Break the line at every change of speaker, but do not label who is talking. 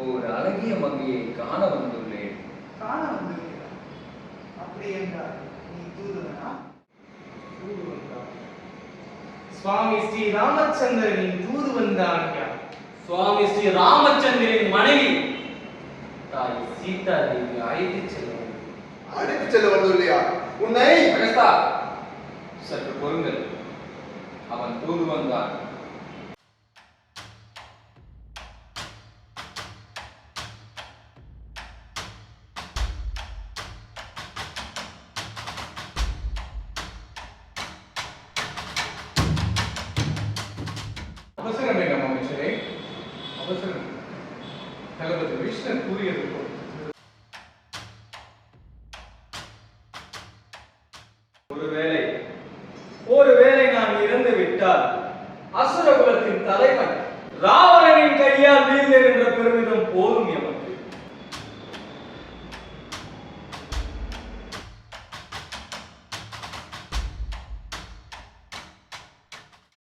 ஒரு அழகிய மங்கையை காண வந்துள்ளேன்.
காண வந்துள்ளீரா? அப்படி என்றால் நீ தூதுவனா? சுவாமி ஸ்ரீ ராமச்சந்திரனின் தூதுவன் தான் யார்?
சுவாமி ஸ்ரீ ராமச்சந்திரனின் மனைவி தாய் சீதா தேவி அழைத்துச் செல்ல
வந்துள்ளையா? உன்னை
அகஸ்தா, சற்று பொறுங்கள். அவன் தூதுவன் தான். அவசரம் வேண்டாம் அமைச்சரே, அவசரம். தளபதி விஷ்ணு கூறியது போல்
ஒருவேளை நான் இறந்து விட்டால் அசுரகுலத்தின் தலைவன் ராவணனின் கையால் வீழ்ந்தேன் என்ற பெருமிதம் போதும் எவன்.